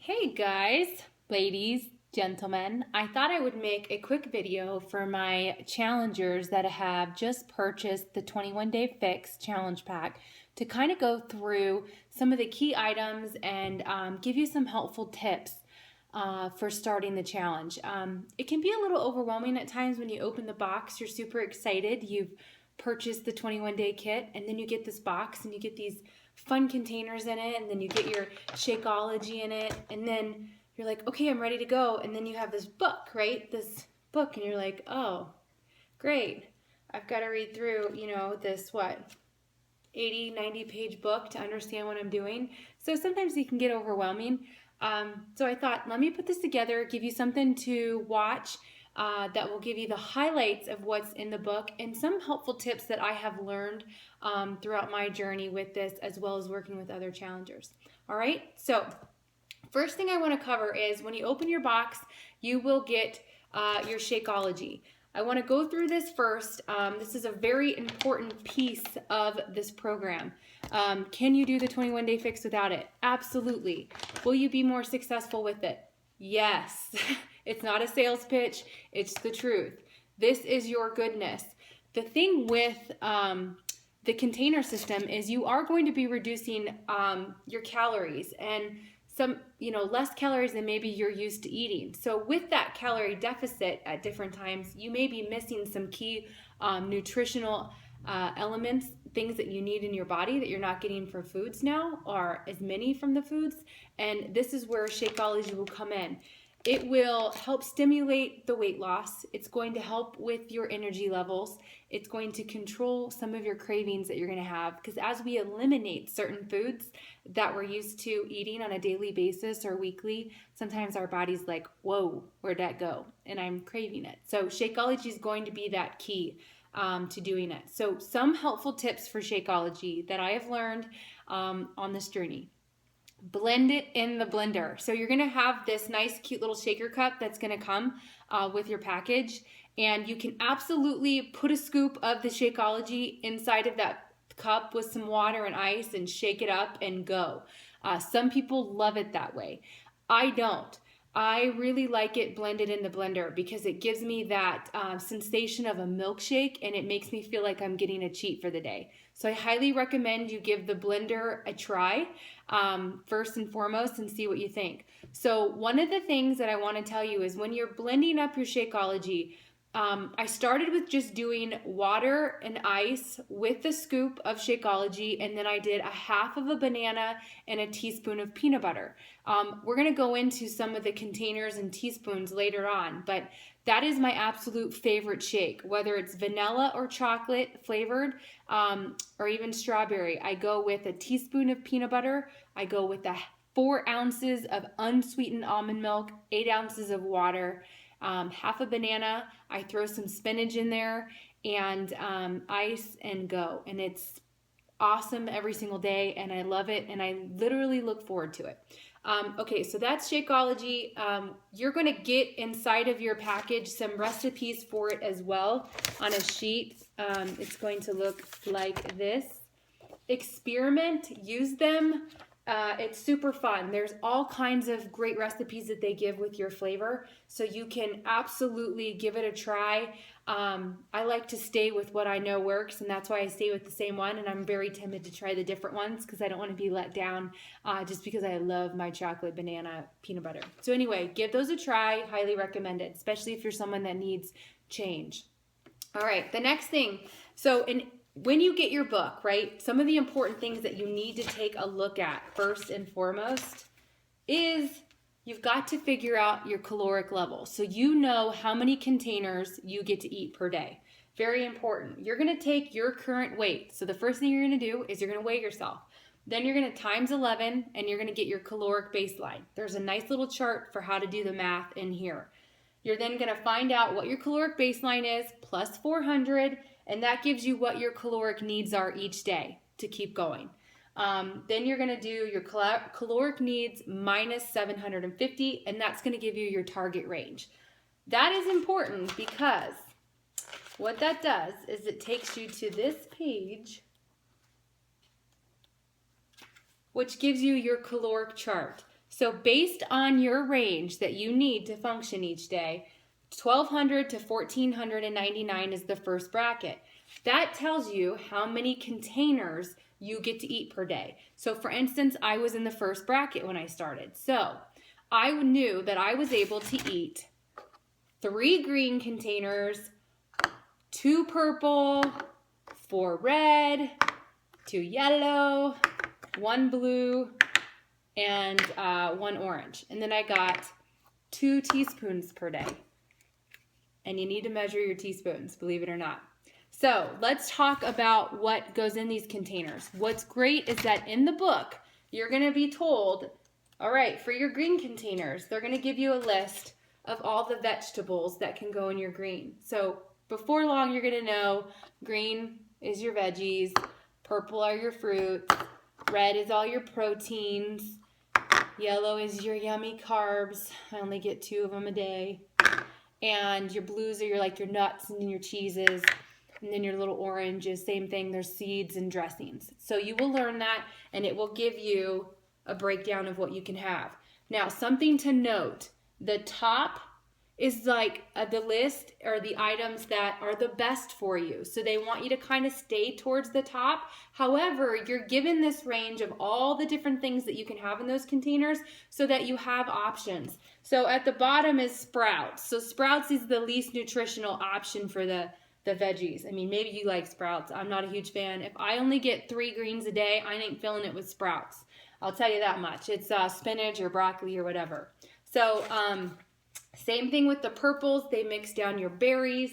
Hey guys, ladies, gentlemen, I thought I would make a quick video for my challengers that have just purchased the 21 Day Fix Challenge Pack to kind of go through some of the key items and give you some helpful tips for starting the challenge. It can be a little overwhelming at times when you open the box, you're super excited, you've purchased the 21 Day Kit, and then you get this box and you get these fun containers in it, and then you get your Shakeology in it, and then you're like, okay, I'm ready to go, and then you have this book, right? This book, and you're like, oh, great. I've got to read through, this, 80, 90 page book to understand what I'm doing. So sometimes it can get overwhelming. So I thought, let me put this together, give you something to watch that will give you the highlights of what's in the book and some helpful tips that I have learned throughout my journey with this, as well as working with other challengers. All right, so first thing I want to cover is when you open your box, you will get your Shakeology. I want to go through this first. This is a very important piece of this program. Can you do the 21 Day Fix without it? Absolutely. Will you be more successful with it? Yes. It's not a sales pitch. It's the truth. This is your goodness. The thing with the container system is you are going to be reducing your calories and some, less calories than maybe you're used to eating. So with that calorie deficit at different times, you may be missing some key nutritional elements, things that you need in your body that you're not getting for foods now, or as many from the foods. And this is where Shakeology will come in. It will help stimulate the weight loss. It's going to help with your energy levels. It's going to control some of your cravings that you're going to have, because as we eliminate certain foods that we're used to eating on a daily basis or weekly, sometimes our body's like, whoa, where'd that go? And I'm craving it. So Shakeology is going to be that key to doing it. So some helpful tips for Shakeology that I have learned on this journey. Blend it in the blender. So you're going to have this nice cute little shaker cup that's going to come with your package, and you can absolutely put a scoop of the Shakeology inside of that cup with some water and ice and shake it up and go. Some people love it that way. I don't. I really like it blended in the blender because it gives me that sensation of a milkshake, and it makes me feel like I'm getting a treat for the day. So I highly recommend you give the blender a try first and foremost and see what you think. So one of the things that I want to tell you is when you're blending up your Shakeology, I started with just doing water and ice with a scoop of Shakeology, and then I did a half of a banana and a teaspoon of peanut butter. We're going to go into some of the containers and teaspoons later on, but that is my absolute favorite shake, whether it's vanilla or chocolate flavored or even strawberry. I go with a teaspoon of peanut butter. I go with 4 ounces of unsweetened almond milk, 8 ounces of water, half a banana. I throw some spinach in there and ice and go. And it's awesome every single day, and I love it, and I literally look forward to it. Okay, so that's Shakeology. You're going to get inside of your package some recipes for it as well on a sheet. It's going to look like this. Experiment, use them. It's super fun. There's all kinds of great recipes that they give with your flavor, so you can absolutely give it a try. I like to stay with what I know works, and that's why I stay with the same one, and I'm very timid to try the different ones because I don't want to be let down just because I love my chocolate, banana, peanut butter. So anyway, give those a try. Highly recommend it, especially if you're someone that needs change. All right, the next thing. When you get your book, right, some of the important things that you need to take a look at first and foremost is you've got to figure out your caloric level. So you know how many containers you get to eat per day. Very important. You're going to take your current weight. So the first thing you're going to do is you're going to weigh yourself. Then you're going to times 11 and you're going to get your caloric baseline. There's a nice little chart for how to do the math in here. You're then going to find out what your caloric baseline is plus 400, and that gives you what your caloric needs are each day to keep going. Then you're going to do your caloric needs minus 750, and that's going to give you your target range. That is important because what that does is it takes you to this page, which gives you your caloric chart. So based on your range that you need to function each day, 1,200 to 1,499 is the first bracket. That tells you how many containers you get to eat per day. So for instance, I was in the first bracket when I started. So I knew that I was able to eat 3 green containers, 2 purple, 4 red, 2 yellow, 1 blue, and 1 orange. And then I got 2 teaspoons per day. And you need to measure your teaspoons, believe it or not. So let's talk about what goes in these containers. What's great is that in the book, you're going to be told, all right, for your green containers, they're going to give you a list of all the vegetables that can go in your green. So before long, you're going to know green is your veggies, purple are your fruits, red is all your proteins, yellow is your yummy carbs. I only get 2 of them a day. And your blues are your nuts and your cheeses. And then your little oranges, same thing, there's seeds and dressings. So you will learn that, and it will give you a breakdown of what you can have. Now, something to note, the top is the list or the items that are the best for you. So they want you to kind of stay towards the top. However, you're given this range of all the different things that you can have in those containers so that you have options. So at the bottom is sprouts. So sprouts is the least nutritional option for the veggies. I mean, maybe you like sprouts. I'm not a huge fan. If I only get 3 greens a day, I ain't filling it with sprouts. I'll tell you that much. It's spinach or broccoli or whatever. So same thing with the purples. They mix down your berries,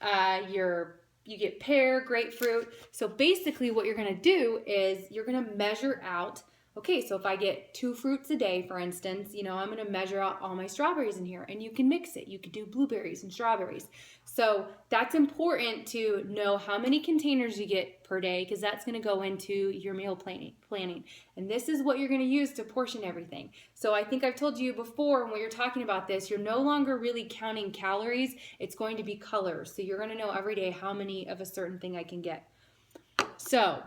you get pear, grapefruit. So basically what you're going to do is you're going to measure out, okay, so if I get 2 fruits a day, for instance, I'm going to measure out all my strawberries in here, and you can mix it. You could do blueberries and strawberries. So that's important to know how many containers you get per day, because that's going to go into your meal planning. And this is what you're going to use to portion everything. So I think I've told you before when you're talking about this, you're no longer really counting calories. It's going to be colors. So you're going to know every day how many of a certain thing I can get. So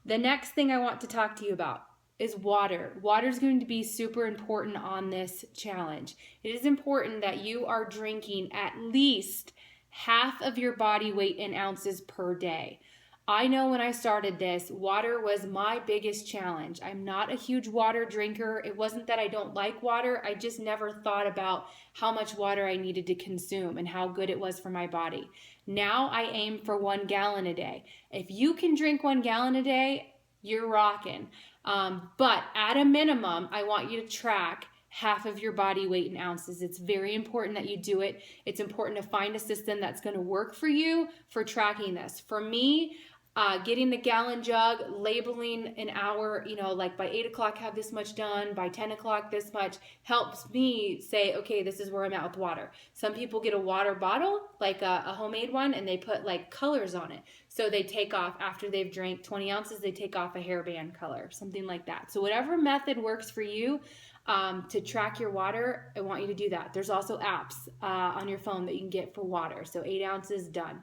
the next thing I want to talk to you about is water. Water is going to be super important on this challenge. It is important that you are drinking at least half of your body weight in ounces per day. I know when I started this, water was my biggest challenge. I'm not a huge water drinker. It wasn't that I don't like water. I just never thought about how much water I needed to consume and how good it was for my body. Now I aim for 1 gallon a day. If you can drink 1 gallon a day, you're rocking. But at a minimum, I want you to track half of your body weight in ounces. It's very important that you do it. It's important to find a system that's going to work for you for tracking this. For me, getting the gallon jug, labeling an hour, by 8 o'clock have this much done, by 10 o'clock this much, helps me say, okay, this is where I'm at with water. Some people get a water bottle, like a homemade one, and they put colors on it. So they take off, after they've drank 20 ounces, they take off a hairband color, something like that. So whatever method works for you to track your water, I want you to do that. There's also apps on your phone that you can get for water. So 8 ounces, done.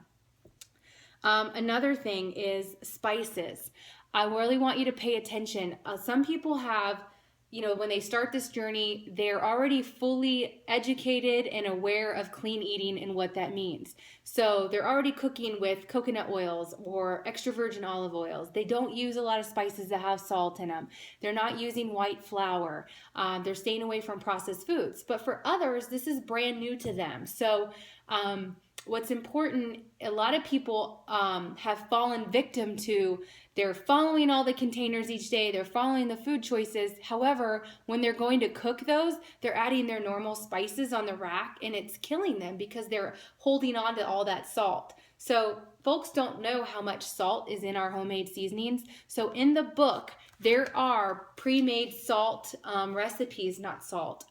Another thing is spices. I really want you to pay attention. Some people have, when they start this journey, they're already fully educated and aware of clean eating and what that means. So they're already cooking with coconut oils or extra virgin olive oils. They don't use a lot of spices that have salt in them. They're not using white flour. They're staying away from processed foods. But for others, this is brand new to them. So what's important, a lot of people have fallen victim to, they're following all the containers each day, they're following the food choices. However, when they're going to cook those, they're adding their normal spices on the rack, and it's killing them because they're holding on to all that salt. So folks don't know how much salt is in our homemade seasonings. So in the book, there are pre-made salt recipes, not salt,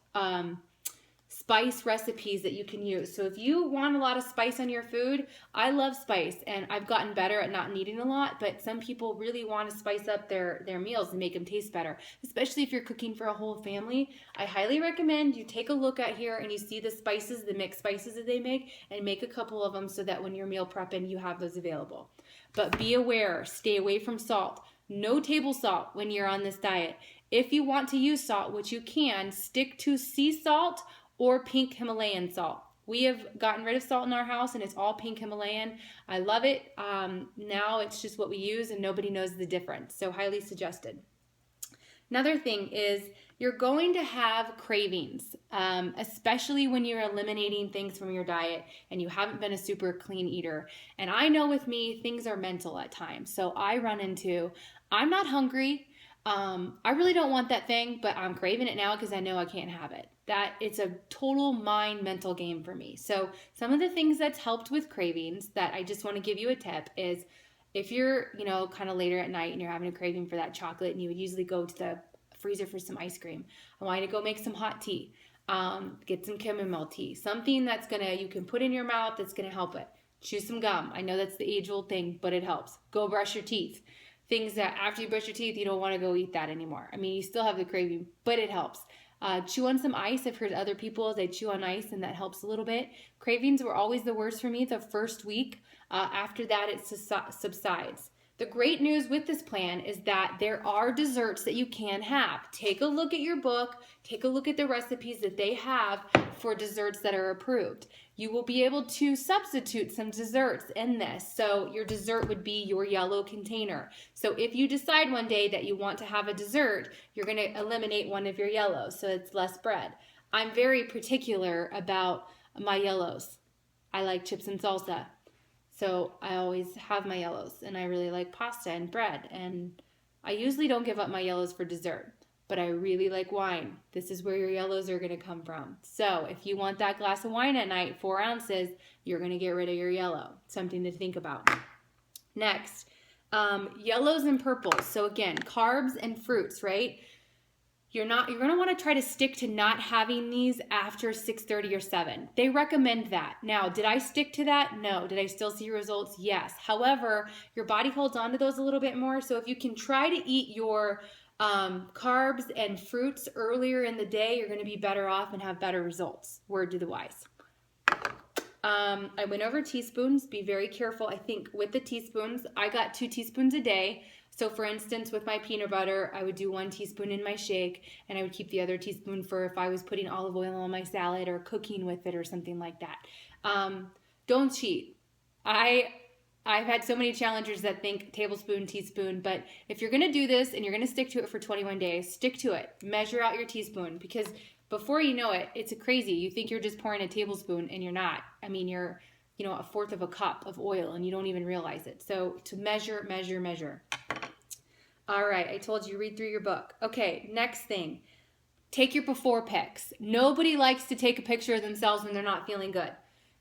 spice recipes that you can use. So if you want a lot of spice on your food, I love spice, and I've gotten better at not needing a lot, but some people really want to spice up their meals and make them taste better, especially if you're cooking for a whole family. I highly recommend you take a look at here and you see the spices, the mixed spices that they make, and make a couple of them so that when you're meal prepping, you have those available. But be aware, stay away from salt. No table salt when you're on this diet. If you want to use salt, which you can, stick to sea salt or pink Himalayan salt. We have gotten rid of salt in our house and it's all pink Himalayan. I love it. Now it's just what we use and nobody knows the difference. So highly suggested. Another thing is you're going to have cravings, especially when you're eliminating things from your diet and you haven't been a super clean eater. And I know with me, things are mental at times. So I run into, I'm not hungry. I really don't want that thing, but I'm craving it now because I know I can't have it. That it's a total mind mental game for me. So some of the things that's helped with cravings that I just want to give you a tip is if you're, kind of later at night and you're having a craving for that chocolate and you would usually go to the freezer for some ice cream, I want you to go make some hot tea, get some chamomile tea, something that's you can put in your mouth that's going to help it. Chew some gum. I know that's the age old thing, but it helps. Go brush your teeth. Things that after you brush your teeth, you don't want to go eat that anymore. I mean, you still have the craving, but it helps. Chew on some ice. I've heard other people, they chew on ice and that helps a little bit. Cravings were always the worst for me the first week. After that, it subsides. The great news with this plan is that there are desserts that you can have. Take a look at your book. Take a look at the recipes that they have for desserts that are approved. You will be able to substitute some desserts in this. So your dessert would be your yellow container. So if you decide one day that you want to have a dessert, you're going to eliminate one of your yellows, so it's less bread. I'm very particular about my yellows. I like chips and salsa. So I always have my yellows, and I really like pasta and bread, and I usually don't give up my yellows for dessert, but I really like wine. This is where your yellows are going to come from. So if you want that glass of wine at night, 4 ounces, you're going to get rid of your yellow. Something to think about. Next, yellows and purples. So again, carbs and fruits, right? You're going to want to try to stick to not having these after 6:30 or 7. They recommend that. Now, did I stick to that? No. Did I still see results? Yes. However, your body holds on to those a little bit more. So if you can try to eat your carbs and fruits earlier in the day, you're going to be better off and have better results. Word to the wise. I went over teaspoons. Be very careful. I think with the teaspoons, I got 2 teaspoons a day. So for instance, with my peanut butter, I would do 1 teaspoon in my shake, and I would keep the other teaspoon for if I was putting olive oil on my salad or cooking with it or something like that. Don't cheat. I've had so many challengers that think tablespoon, teaspoon, but if you're going to do this and you're going to stick to it for 21 days, stick to it. Measure out your teaspoon, because before you know it, it's crazy. You think you're just pouring a tablespoon and you're not. I mean, you're, 1/4 of a cup of oil and you don't even realize it. So to measure. All right, I told you, read through your book. Okay, next thing, take your before pics. Nobody likes to take a picture of themselves when they're not feeling good.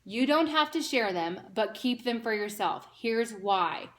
You don't have to share them, but keep them for yourself. Here's why.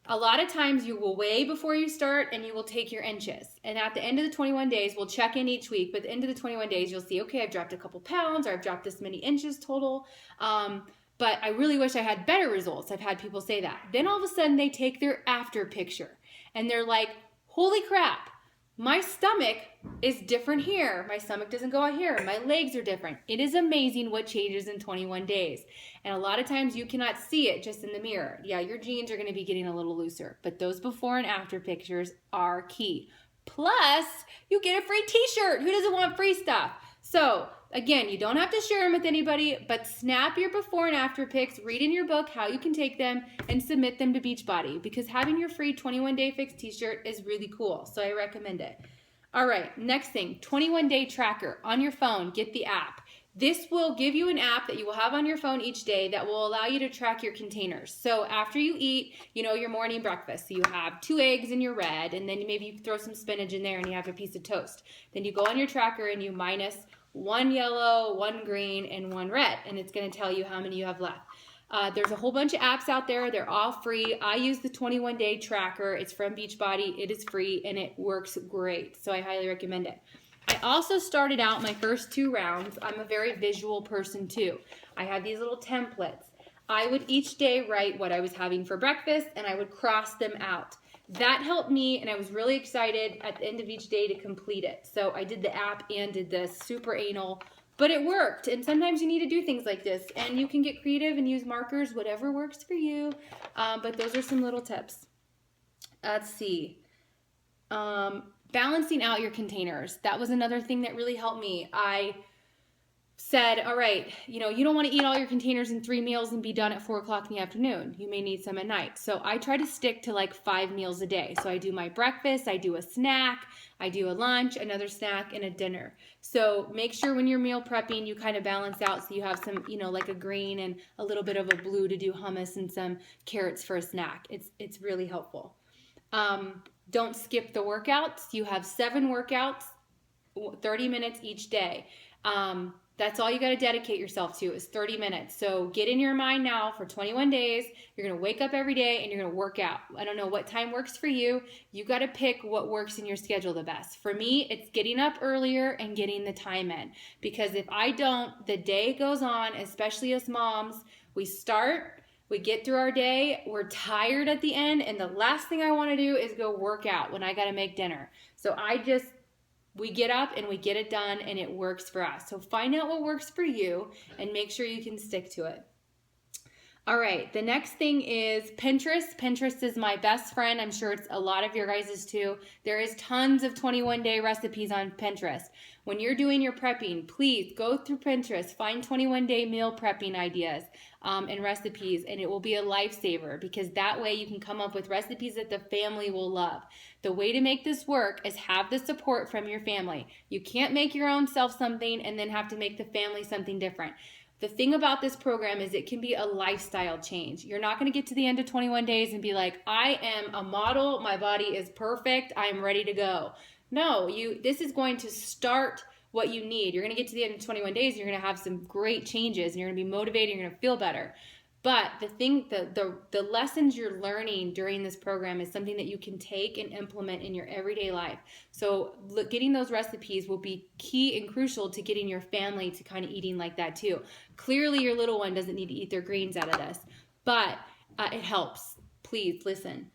A lot of times you will weigh before you start and you will take your inches. And at the end of the 21 days, we'll check in each week. But at the end of the 21 days, you'll see, okay, I've dropped a couple pounds or I've dropped this many inches total. But I really wish I had better results. I've had people say that. Then all of a sudden they take their after picture and they're like, holy crap, my stomach is different here. My stomach doesn't go out here. My legs are different. It is amazing what changes in 21 days. And a lot of times you cannot see it just in the mirror. Yeah, your jeans are going to be getting a little looser, but those before and after pictures are key. Plus, you get a free t-shirt. Who doesn't want free stuff? So again, you don't have to share them with anybody, but snap your before and after pics, read in your book how you can take them, and submit them to Beachbody, because having your free 21-day fix t-shirt is really cool. So I recommend it. All right, next thing, 21-day tracker on your phone. Get the app. This will give you an app that you will have on your phone each day that will allow you to track your containers. So after you eat, your morning breakfast, so you have 2 eggs in your red, and then maybe you throw some spinach in there and you have a piece of toast. Then you go on your tracker and you minus 1 yellow, 1 green, and 1 red, and it's going to tell you how many you have left. There's a whole bunch of apps out there. They're all free. I use the 21-day tracker. It's from Beachbody. It is free, and it works great, so I highly recommend it. I also started out my first 2 rounds. I'm a very visual person, too. I had these little templates. I would each day write what I was having for breakfast, and I would cross them out. That helped me, and I was really excited at the end of each day to complete it. So I did the app and did the super anal, but it worked. And sometimes you need to do things like this, and you can get creative and use markers, whatever works for you. But those are some little tips. Let's see. Balancing out your containers. That was another thing that really helped me. I said, all right, you don't want to eat all your containers in 3 meals and be done at 4 o'clock in the afternoon. You may need some at night. So I try to stick to like 5 meals a day. So I do my breakfast, I do a snack, I do a lunch, another snack, and a dinner. So make sure when you're meal prepping, you kind of balance out so you have some, like a green and a little bit of a blue to do hummus and some carrots for a snack. It's really helpful. Don't skip the workouts. You have 7 workouts, 30 minutes each day. That's all you got to dedicate yourself to is 30 minutes. So get in your mind now for 21 days. You're going to wake up every day and you're going to work out. I don't know what time works for you. You got to pick what works in your schedule the best. For me, it's getting up earlier and getting the time in. Because if I don't, the day goes on, especially as moms, we get through our day, we're tired at the end, and the last thing I want to do is go work out when I got to make dinner. So we get up and we get it done, and it works for us. So find out what works for you and make sure you can stick to it. All right, the next thing is Pinterest. Pinterest is my best friend. I'm sure it's a lot of your guys's too. There is tons of 21-day recipes on Pinterest. When you're doing your prepping, please go through Pinterest, find 21-day meal prepping ideas and recipes, and it will be a lifesaver because that way you can come up with recipes that the family will love. The way to make this work is have the support from your family. You can't make your own self something and then have to make the family something different. The thing about this program is it can be a lifestyle change. You're not going to get to the end of 21 days and be like, I am a model. My body is perfect. I am ready to go. No, this is going to start what you need. You're going to get to the end of 21 days. You're going to have some great changes and you're going to be motivated. You're going to feel better. But the lessons you're learning during this program is something that you can take and implement in your everyday life. So getting those recipes will be key and crucial to getting your family to kind of eating like that too. Clearly, your little one doesn't need to eat their greens out of this, but it helps. Please listen.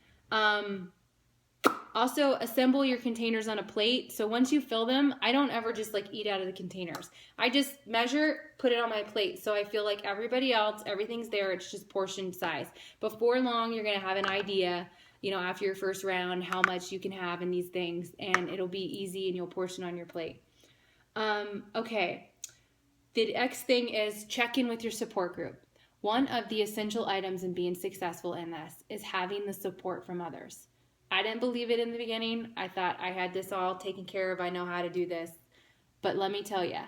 Also, assemble your containers on a plate. So once you fill them, I don't ever just eat out of the containers. I just measure, put it on my plate. So I feel like everybody else, everything's there. It's just portion size. Before long, you're going to have an idea, after your first round, how much you can have in these things. And it'll be easy and you'll portion on your plate. Okay. The next thing is check in with your support group. One of the essential items in being successful in this is having the support from others. I didn't believe it in the beginning. I thought I had this all taken care of. I know how to do this. But let me tell you,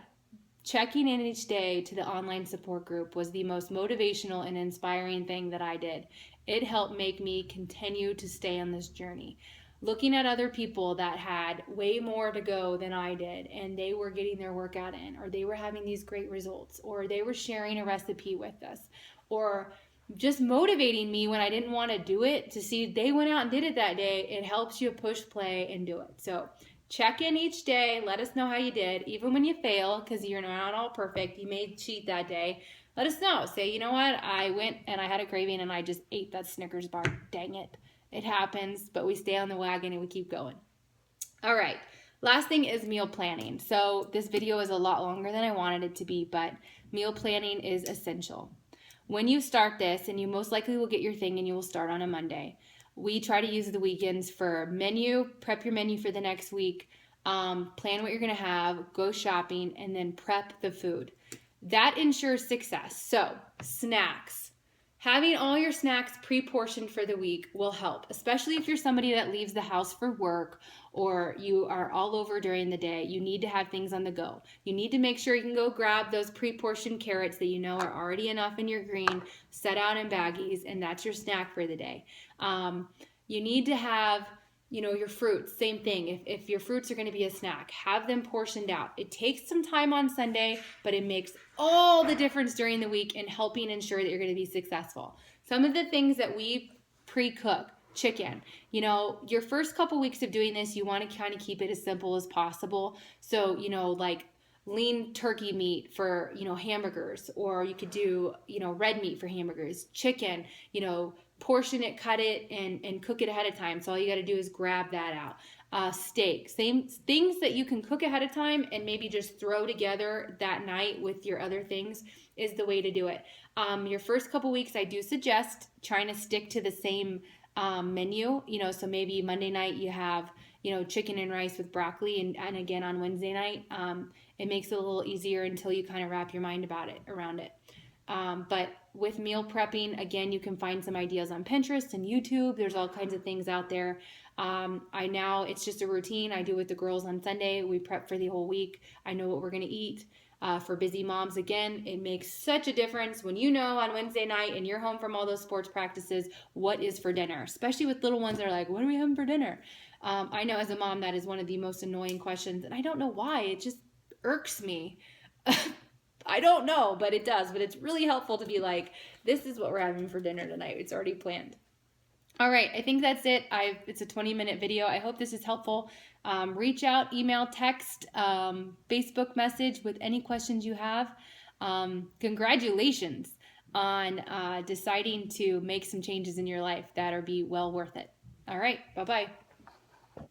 checking in each day to the online support group was the most motivational and inspiring thing that I did. It helped make me continue to stay on this journey. Looking at other people that had way more to go than I did, and they were getting their workout in, or they were having these great results, or they were sharing a recipe with us, or just motivating me when I didn't want to do it to see they went out and did it that day. It helps you push play and do it. So check in each day. Let us know how you did. Even when you fail, because you're not all perfect, you may cheat that day. Let us know. Say, you know what? I went and I had a craving and I just ate that Snickers bar. Dang it. It happens, but we stay on the wagon and we keep going. All right. Last thing is meal planning. So this video is a lot longer than I wanted it to be, but meal planning is essential. When you start this, and you most likely will get your thing and you will start on a Monday, we try to use the weekends for prep your menu for the next week, plan what you're going to have, go shopping, and then prep the food. That ensures success. So snacks. Having all your snacks pre-portioned for the week will help, especially if you're somebody that leaves the house for work or you are all over during the day. You need to have things on the go. You need to make sure you can go grab those pre-portioned carrots that you know are already enough in your green, set out in baggies, and that's your snack for the day. You need to have your fruits, same thing. If your fruits are going to be a snack, have them portioned out. It takes some time on Sunday, but it makes all the difference during the week in helping ensure that you're going to be successful. Some of the things that we pre-cook, chicken. Your first couple weeks of doing this, you want to kind of keep it as simple as possible. So, lean turkey meat for, hamburgers, or you could do, red meat for hamburgers, chicken, portion it, cut it, and cook it ahead of time. So all you got to do is grab that out. Steak, same things that you can cook ahead of time and maybe just throw together that night with your other things is the way to do it. Your first couple weeks, I do suggest trying to stick to the same menu. So maybe Monday night you have chicken and rice with broccoli and again on Wednesday night. It makes it a little easier until you kind of wrap your mind around it. But with meal prepping, again, you can find some ideas on Pinterest and YouTube. There's all kinds of things out there. It's just a routine I do with the girls on Sunday. We prep for the whole week. I know what we're going to eat. For busy moms, again, it makes such a difference when on Wednesday night and you're home from all those sports practices, what is for dinner, especially with little ones that are like, what are we having for dinner? I know as a mom, that is one of the most annoying questions, and I don't know why. It just irks me. I don't know, but it does. But it's really helpful to be like, this is what we're having for dinner tonight. It's already planned. All right, I think that's it. It's a 20-minute video. I hope this is helpful. Reach out, email, text, Facebook message with any questions you have. Congratulations on deciding to make some changes in your life that are be well worth it. All right, bye-bye.